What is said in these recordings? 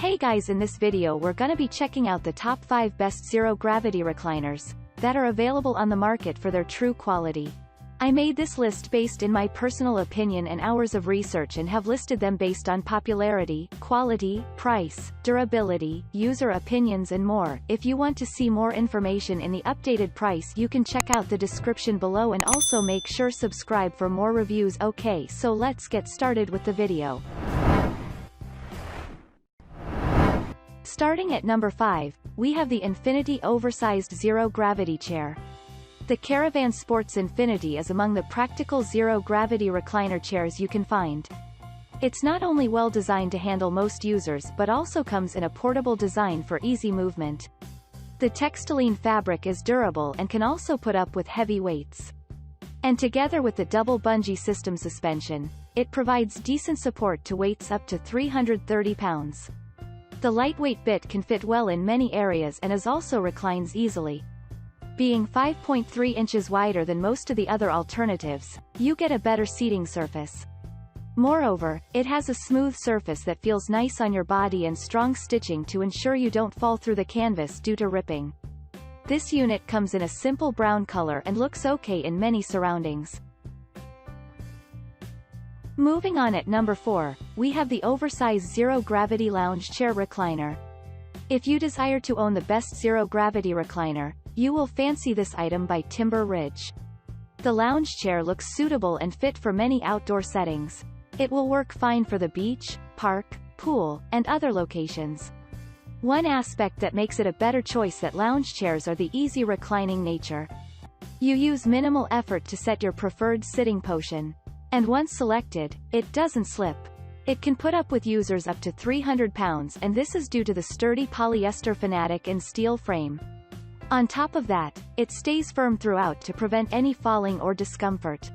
Hey guys, in this video we're gonna be checking out the top 5 best zero-gravity recliners that are available on the market for their true quality. I made this list based in my personal opinion and hours of research and have listed them based on popularity, quality, price, durability, user opinions and more. If you want to see more information in the updated price, you can check out the description below and also make sure subscribe for more reviews. Okay, so let's get started with the video. Starting at number 5, we have the Infinity Oversized Zero Gravity Chair. The Caravan Sports Infinity is among the practical zero-gravity recliner chairs you can find. It's not only well designed to handle most users but also comes in a portable design for easy movement. The textiline fabric is durable and can also put up with heavy weights. And together with the double bungee system suspension, it provides decent support to weights up to 330 pounds. The lightweight bit can fit well in many areas and also reclines easily. Being 5.3 inches wider than most of the other alternatives, you get a better seating surface. Moreover, it has a smooth surface that feels nice on your body and strong stitching to ensure you don't fall through the canvas due to ripping. This unit comes in a simple brown color and looks okay in many surroundings. Moving on, at number 4, we have the Oversized Zero Gravity Lounge Chair Recliner. If you desire to own the best zero-gravity recliner, you will fancy this item by Timber Ridge. The lounge chair looks suitable and fit for many outdoor settings. It will work fine for the beach, park, pool, and other locations. One aspect that makes it a better choice at lounge chairs are the easy reclining nature. You use minimal effort to set your preferred sitting position. And once selected, it doesn't slip. It can put up with users up to 300 pounds, and this is due to the sturdy polyester Fanatic and steel frame. On top of that, it stays firm throughout to prevent any falling or discomfort.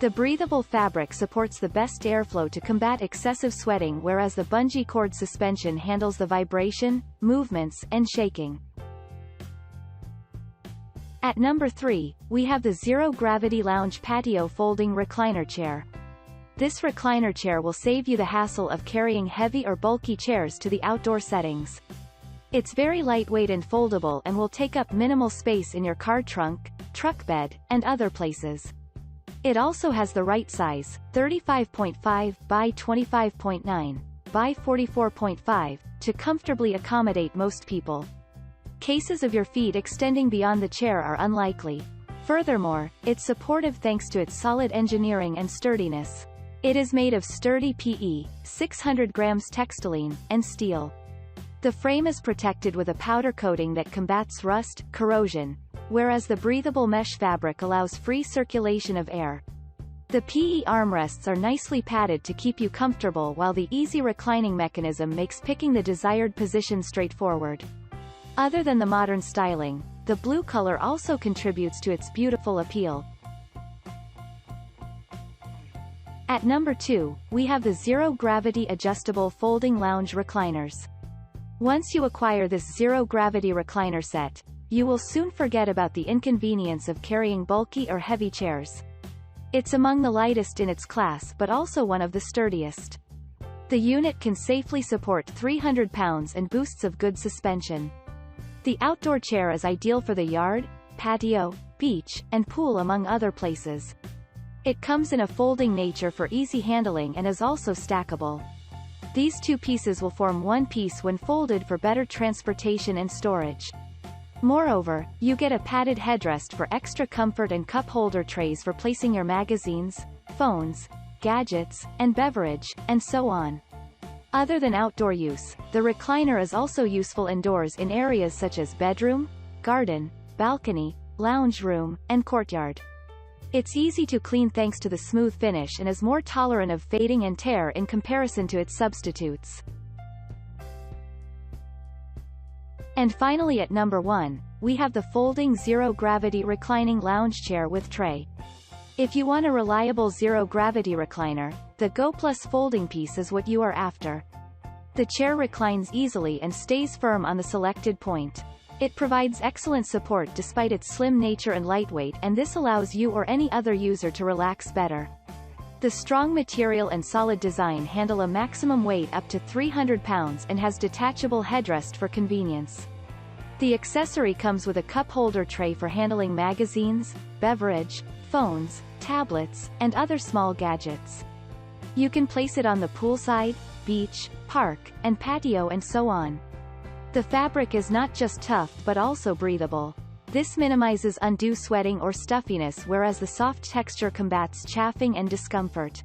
The breathable fabric supports the best airflow to combat excessive sweating, whereas the bungee cord suspension handles the vibration, movements, and shaking. At number 3, we have the Zero Gravity Lounge Patio Folding Recliner Chair. This recliner chair will save you the hassle of carrying heavy or bulky chairs to the outdoor settings. It's very lightweight and foldable and will take up minimal space in your car trunk, truck bed, and other places. It also has the right size, 35.5 by 25.9 by 44.5, to comfortably accommodate most people. Cases of your feet extending beyond the chair are unlikely. Furthermore, it's supportive thanks to its solid engineering and sturdiness. It is made of sturdy PE, 600 grams textiline, and steel. The frame is protected with a powder coating that combats rust, corrosion, whereas the breathable mesh fabric allows free circulation of air. The PE armrests are nicely padded to keep you comfortable, while the easy reclining mechanism makes picking the desired position straightforward. Other than the modern styling, the blue color also contributes to its beautiful appeal. At number 2, we have the Zero Gravity Adjustable Folding Lounge Recliners. Once you acquire this zero-gravity recliner set, you will soon forget about the inconvenience of carrying bulky or heavy chairs. It's among the lightest in its class but also one of the sturdiest. The unit can safely support 300 pounds and boasts of good suspension. The outdoor chair is ideal for the yard, patio, beach, and pool, among other places. It comes in a folding nature for easy handling and is also stackable. These two pieces will form one piece when folded for better transportation and storage. Moreover, you get a padded headrest for extra comfort and cup holder trays for placing your magazines, phones, gadgets, and beverage, and so on. Other than outdoor use, the recliner is also useful indoors in areas such as bedroom, garden, balcony, lounge room, and courtyard. It's easy to clean thanks to the smooth finish and is more tolerant of fading and tear in comparison to its substitutes. And finally, at number 1, we have the Folding Zero Gravity Reclining Lounge Chair with Tray. If you want a reliable zero-gravity recliner, the Go Plus folding piece is what you are after. The chair reclines easily and stays firm on the selected point. It provides excellent support despite its slim nature and lightweight, and this allows you or any other user to relax better. The strong material and solid design handle a maximum weight up to 300 pounds and has detachable headrest for convenience. The accessory comes with a cup holder tray for handling magazines, beverage, phones, tablets, and other small gadgets. You can place it on the poolside, beach, park, and patio and so on. The fabric is not just tough but also breathable. This minimizes undue sweating or stuffiness, whereas the soft texture combats chafing and discomfort.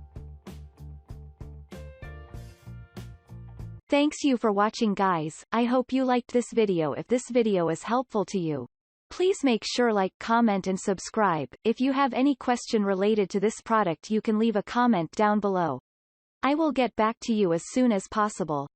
Thanks you for watching, guys. I hope you liked this video. If this video is helpful to you, please make sure like, comment and subscribe. If you have any question related to this product, you can leave a comment down below. I will get back to you as soon as possible.